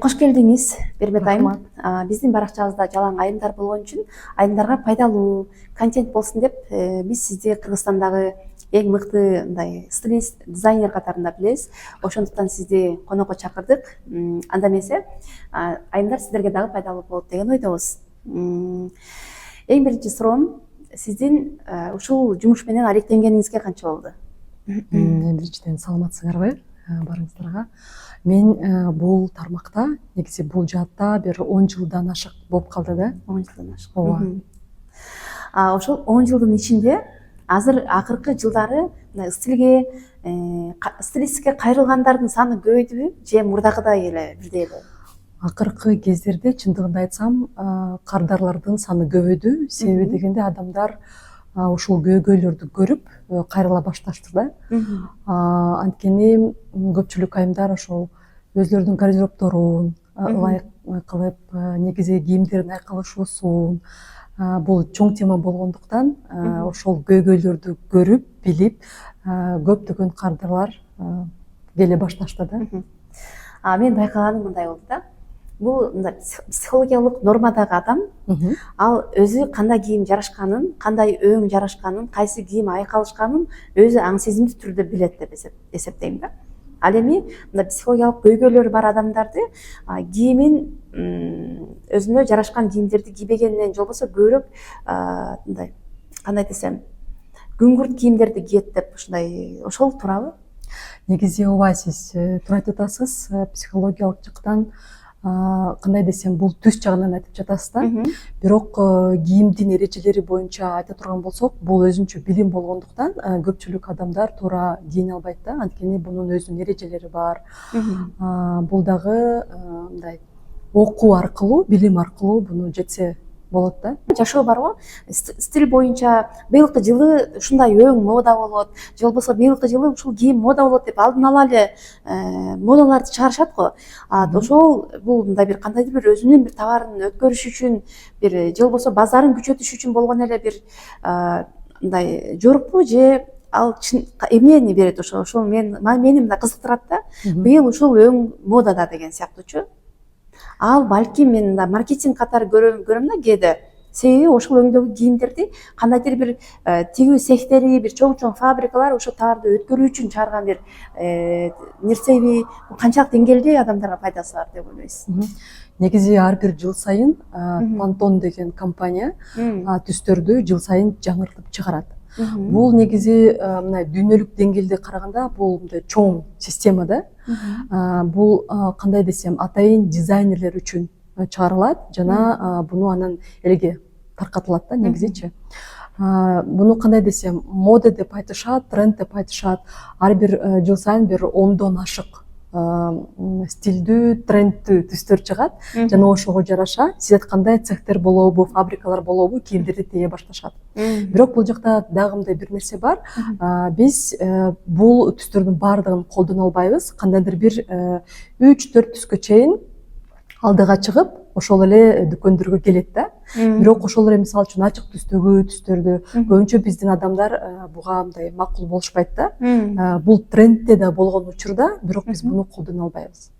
Кош келдиңиз Бермет айым. Рахмат. Биздин баракчабызда жалаң айымдар болгон үчүн айымдарга пайдалуу контент болсун деп биз сизди Кыргызстандагы эң мыкты мындай стилист, дизайнер катарында билебиз. Ошондуктан сизди конокко чакырдык. Анда эмесе айымдар сиздерге дагы пайдалуу болот деген ойдобуз. Эң биринчи суроом, сиздин ушул жумуш менен алектенгениңизге канча болду? Биринчиден саламатсыңарбы барыңыздарга. Мен бул тармакта, негизи бул жаатта бир 10 жылдан ашык болуп калды да. 10 жылдан ашык. Ооба. Ошол 10 жылдын ичинде азыр акыркы жылдары стилге, стилистикке кайрылгандардын саны көбөйдүбү же мурдагыдай эле бирдей эле? Акыркы кездерде чындыгын айтсам, кардарлардын саны көбөйдү. Себеби дегенде адамдар ушул көйгөйлөрдү көрүп кайрыла башташты да. Анткени көпчүлүк айымдар ошол өзлөрүнүн гардеробдорун ылайык кылып, негизи кийимдерин айкалышуусун, бул чоң тема болгондуктан ошол көйгөйлөрдү көрүп, билип, көптөгөн кардарлар келе башташты да. Мен байкаганым мындай болду да. Бул мындай психологиялык нормадагы адам, ал өзү кандай кийим жарашканын, кандай өң жарашканын, кайсы кийим айкалышканын өзү аң сезимдүү түрдө билет деп эсептейм да. Ал эми мындай психологиялык көйгөйлөрү бар адамдарды кийимин, өзүнө жарашкан кийимдерди кийбегенинен же болбосо көбүрөөк мындай кандай десем, күңгүрт кийимдерди кийет деп ушундай, ошол туурабы? Негизи ооба, сиз туура айтып атасыз. Психологиялык жактан кандай десем, бул түс жагынан айтып жатасыз да. Бирок кийимдин эрежелери боюнча айта турган болсок, бул өзүнчө билим болгондуктан көпчүлүк адамдар туура кийине албайт да. Анткени бунун өзүнүн эрежелери бар. Бул дагы мындай окуу аркылуу, билим аркылуу буну жетсе болот да. Жашоо барбы? Стиль боюнча быйылкы жылы ушундай өң мода болот, же болбосо быйылкы жылы ушул кийим мода болот деп алдын ала эле модаларды чыгарышат го. Ошол бул мындай бир кандайдыр бир өзүнүн бир товарын өткөрүш үчүн, бир же болбосо базарын күчөтүш үчүн болгон эле бир мындай жорукпу, же ал эмнени берет ошол мени мындай кызыктырат да. Быйыл ушул өң модада деген сыяктуучу. Ал балким мен мындай маркетинг катары көрөм да кээде. Себеби ошол өңдөгү кийимдерди кандайдыр бир тигүү цехтери, бир чоң фабрикалар ошол товарды өткөрүү үчүн чыгарган бир нерсеби, канчалык деңгээлде адамдарга пайдасы бар деп ойлойсуз? Негизи ар бир жыл сайын Pantone деген компания түстөрдү жыл сайын жаңыртып чыгарат. Бул негизи мына дүйнөлүк деңгээлде караганда бул мындай чоң система да. Бул кандай десем, атайын дизайнерлер үчүн чыгарылат жана буну анан элге таркатылат да негизичи. Буну кандай десем, мода деп айтышат, тренд деп айтышат. Ар бир жыл сайын бир 10дон ашык стилдүү, трендтүү түстөр чыгат жана ошого жараша сиз айткандай цехтер болобу, фабрикалар болобу кийимдерди тие башташат. Бирок бул жакта дагы мындай бир нерсе бар. Биз бул түстөрдүн баардыгын колдоно албайбыз. Кандайдыр бир 3-4 түскө чейин алдыга чыгып, ошол эле дүкөндөргө келет да. Бирок ошол эле мисалы үчүн ачык түстөгү түстөрдү көбүнчө биздин адамдар буга мындай макул болушпайт да. Бул трендте да болгон учурда, бирок биз буну колдоно албайбыз.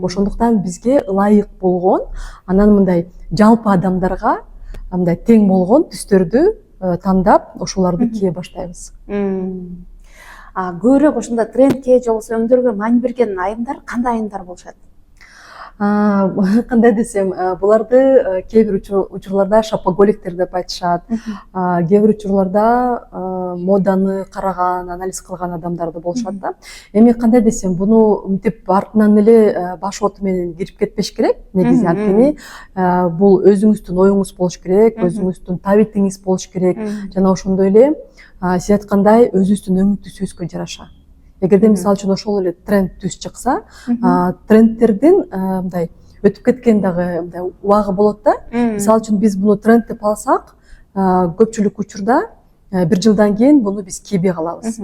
Ошондуктан бизге ылайык болгон, анан мындай жалпы адамдарга мындай тең болгон түстөрдү тандап, ошолорду кие баштайбыз. Көбүрөөк ошондо трендке же болбосо өңдөргө маани берген айымдар кандай айымдар болушат? Кандай десем, буларды кээ бир учурларда шопоголиктер деп айтышат. Кээ бир учурларда моданы караган, анализ кылган адамдарды болушат да. Эми кандай десем, буну мынтип артынан эле баш оту менен кирип кетпеш керек. Негизи анткени бул өзүңүздүн оюңуз болуш керек, өзүңүздүн табитиңиз болуш керек. Жана ошондой эле сиз айткандай өзүңүздүн өң түсүңүзгө жараша. Эгерде мисалы үчүн ошол эле тренд түс чыкса, трендтердин мындай өтүп кеткен дагы мындай убагы болот да. Мисалы үчүн биз буну тренд деп алсак, көпчүлүк учурда бир жылдан кийин буну биз кийбей калабыз.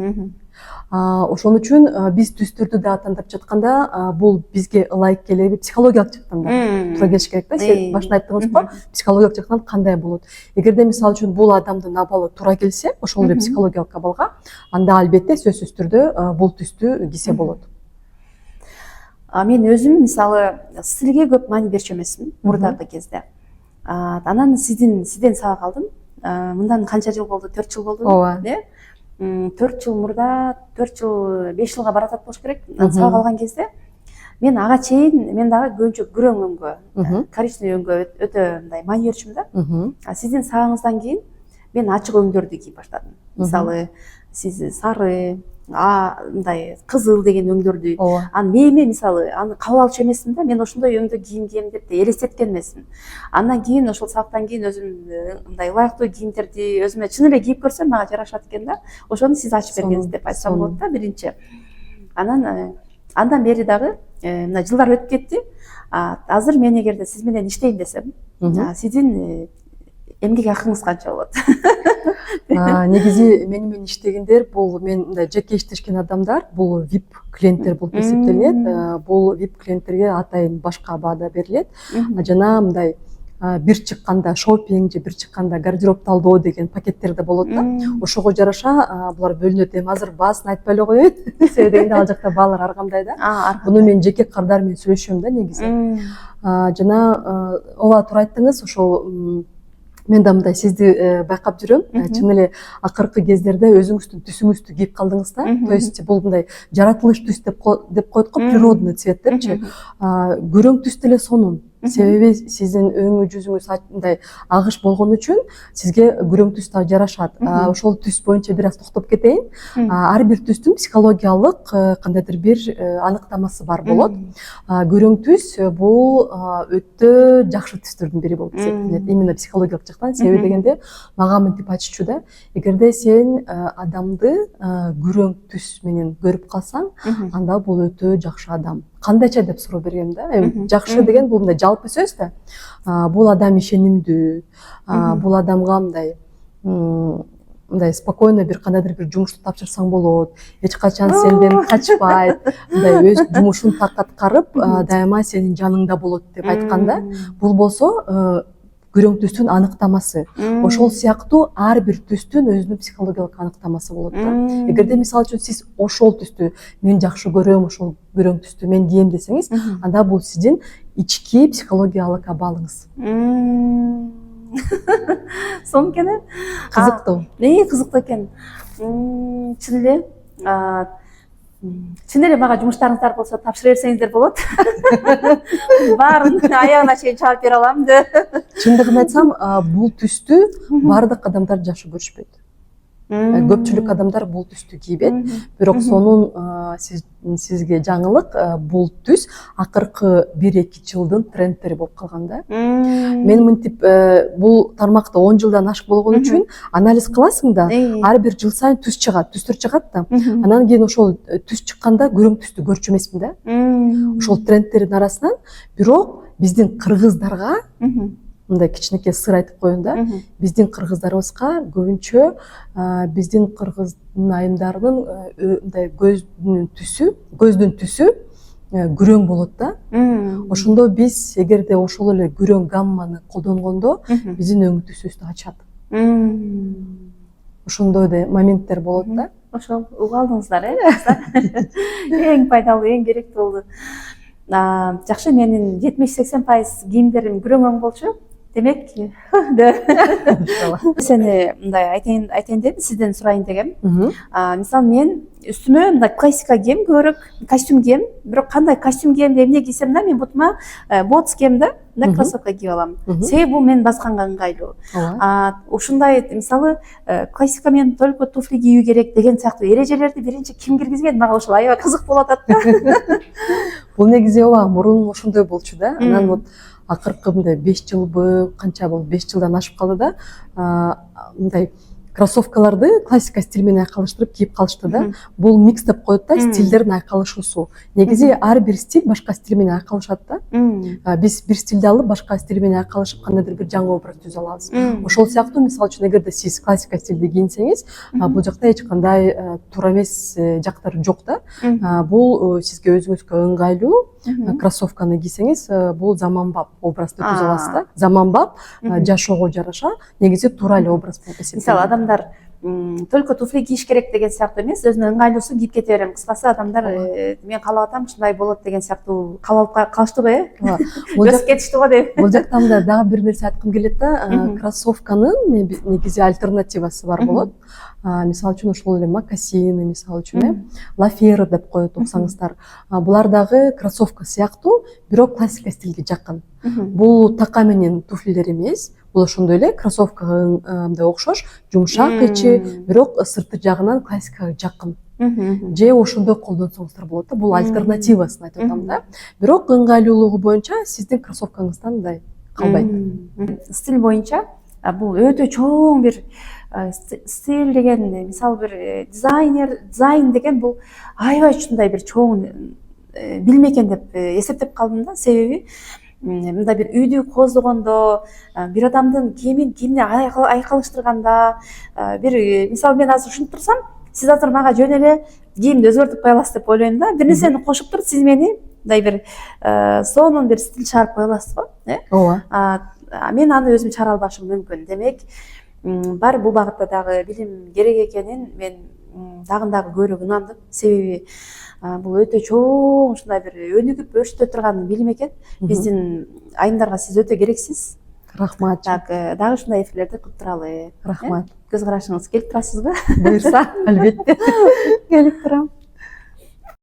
Ошон үчүн биз түстөрдү да тандап жатканда бул бизге ылайык келеби, психологиялык жактан да туура келиш керек да. Сиз башта айттыңыз го, психологиялык жактан кандай болот. Эгерде мисалы үчүн бул адамдын абалы туура келсе, ошол эле психологиялык абалга, анда албетте сөзсүз түрдө бул түстү кийсе болот. Мен өзүм мисалы стилге көп маани берчү эмесмин мурдагы кезде. Анан сизден сага калдым. Мындан канча жыл болду? 4 жыл болду. Ооба. 4 жыл мурда, 4 жыл 5 жылга баратат болуш керек. Сага калган кезде мен ага чейин мен дагы көбүнчө күрөң өңгө, коричневый өңгө өтө мындай маани берчүмүн да. Сиздин сагыңыздан кийин мен ачык өңдөрдү кийип баштадым. Мисалы сиз сары, мындай кызыл деген өңдөрдү. Анан мээме мисалы аны кабыл алчу эмесмин да. Мен ошондой өңдө кийим кийем деп элестеткен эмесмин. Андан кийин ошол сабактан кийин өзүм мындай ылайыктуу кийимдерди өзүмө чын эле кийип көрсөм мага жарашат экен да. Ошону сиз ачып бергенсиз деп айтсам болот да биринчи. Андан бери дагы мына жылдар өтүп кетти. Азыр мен эгерде сиз менен иштейм десем, сиздин эмгек акыңыз канча болот? Негизи менен иштегендер бул мен мындай жеке иштешкен адамдар, бул VIP клиенттер болуп эсептелет. Бул VIP клиенттерге атайын башка баада берилет. Жана мындай бир чыкканда шопинг же бир чыкканда гардероб талдоо деген пакеттер да болот да. Ошого жараша булар бөлүнөт. Эми азыр баасын айтпай эле коеюн. Себеби дегенде ал жакта баалар ар кандай да. Буну мен жеке кардар менен сүйлөшөм да негизи. Жана ооба туура айттыңыз, ошол мен да мындай сизди байкап жүрөм. Чын эле акыркы кездерде өзүңүздүн түсүңүздү кийип калдыңыз да. То есть бул мындай жаратылыш түс деп коет го, природный цвет депчи. Көрөң түс деле сонун. Себеби сиздин өңү жүзүңүз мындай агыш болгон үчүн сизге күрөң түс да жарашат. Ошол түс боюнча бир аз токтоп кетейин. Ар бир түстүн психологиялык кандайдыр бир аныктамасы бар болот. Күрөң түс бул өтө жакшы түстөрдүн бири болуп эсептелет. Именно психологиялык жактан. Себеби дегенде мага мынтип айтышчу да. Эгерде сен адамды күрөң түс менен көрүп калсаң, анда бул өтө жакшы адам. Кандайча деп суроо бергем да. Жакшы деген бул мындай жалпы сөз да. Бул адам ишенимдүү, бул адамга мындай спокойно бир кандайдыр бир жумушту тапшырсаң болот, эч качан сенден качпайт, мындай өз жумушун так аткарып, дайыма сенин жаныңда болот деп айтканда, бул болсо күрөң түстүн аныктамасы. Ошол сыяктуу ар бир түстүн өзүнүн психологиялык аныктамасы болот да. Эгерде мисалы үчүн сиз ошол түстү мен жакшы көрөм, ошол күрөң түстү мен кийем десеңиз, анда бул сиздин ички психологиялык абалыңыз. Сонун экен э? Кызыктуу. Кызыктуу экен. Чын эле мага жумуштарыңыздар болсо тапшыра берсеңиздер болот. Баарын аягына чейин чаап бере алам да. Чындыгын айтсам, бул түстү бардык адамдар жакшы көрүшпөйт. Көпчүлүк адамдар бул түстү кийбейт, бирок сонун сизге жаңылык, бул түс акыркы 1-2 жылдын трендтери болуп калган да. Мен мынтип бул тармакта 10 жылдан ашык болгон үчүн анализ кыласың да, ар бир жыл сайын түстөр чыгат да. Анан кийин ошол түс чыкканда күрөң түстү көрчү эмесмин да. Ошол трендтердин арасынан, бирок биздин кыргыздарга мындай кичинекей сыр айтып коеюн да. Биздин кыргыздарыбызга көбүнчө биздин кыргыздын айымдарынын мындай көздүн түсү күрөң болот да. Ошондо биз эгерде ошол эле күрөң гамманы колдонгондо биздин өң түсүбүздү ачат. Ошондой да моменттер болот да. Ошол угуп алдыңыздар эң пайдалуу, эң керектүү болду. Жакшы, менин 70-80% кийимдерим күрөң өң болчу. Демек, сени мындай айтайын дедим, сизден сурайын дегем. Мисалы мен үстүмө мындай классика кийем, көбүрөөк костюм кийем. Бирок кандай костюм кийем, эмне кийсем да, мен бутума ботс кийем да, мындай кроссовка кийип алам. Себеби бул мен басканга ыңгайлуу. Ушундай мисалы классика менен только туфли кийүү керек деген сыяктуу эрежелерди биринчи ким киргизген? Мага ошол аябай кызык болуп атат да. Бул негизи ооба мурун ошондой болчу да. Анан вот акыркы мындай 5 жылбы, канча болду, 5 жылдан ашып калды да. Мындай кроссовкаларды классика стиль менен айкалыштырып кийип калышты да. Бул микс деп коет да, стилдердин айкалышуусу. Негизи ар бир стиль башка стиль менен айкалышат да. Биз бир стилди алып, башка стиль менен айкалышып кандайдыр бир жаңы образ түзө алабыз. Ошол сыяктуу мисалы үчүн эгерде сиз классика стилди кийинсеңиз, бул жакта эч кандай туура эмес жактары жок да. Бул сизге өзүңүзгө ыңгайлуу. Кроссовканы кийсеңиз, бул заманбап образды түзө аласыз да. Заманбап жашоого жараша негизи туура эле образ болуп эсептелет. Мисалы адамдар только туфли кийиш керек деген сыяктуу эмес, өзүнө ыңгайлуусун кийип кете берем. Кыскасы адамдар мен каалап атам ушундай болот деген сыяктуу каалап калыштыбы, өсүп кетишти го деп. Бул жактан да дагы бир нерсе айткым келет да, кроссовканын негизи альтернативасы бар болот. Мисалы үчүн ошол эле мокасины, мисалы үчүн лаферы деп коет окусаңыздар. Булар дагы кроссовка сыяктуу, бирок классика стилге жакын. Бул така менен туфлилер эмес, бул ошондой эле кроссовкага мындай окшош, жумшак ичи, бирок сырты жагынан классикага жакын. Же ошондой колдонсоңуздар болот да, бул альтернативасын айтып атам да. Бирок ыңгайлуулугу боюнча сиздин кроссовкаңыздан мындай калбайт. Стиль боюнча бул өтө чоң бир стиль деген, мисалы бир дизайн деген бул аябай ушундай бир чоң билме экен деп эсептеп калдым да. Себеби мындай бир үйдү коздогондо, бир адамдын кийимине айкалыштырганда, бир мисалы мен азыр ушинтип турсам, сиз азыр мага жөн эле кийимди өзгөртүп кое аласыз деп ойлойм да. Бир нерсени кошуп туруп сиз мени мындай бир сонун бир стиль чыгарып кое аласыз го. Ооба. Мен аны өзүм чыгара албашым мүмкүн. Демек, бар бул багытта дагы билим керек экенин мен дагы көбүрөөк ынандым. Себеби бул өтө чоң ушундай бир өнүгүп өрүштө турган билим экен. Биздин айымдарга сиз өтө керексиз. Рахмат. Дагы ушундай эфирлерди кылып туралы. Рахмат. Көз карашыңыз келип турасызбы? Буюрса, албетте. Келип турам.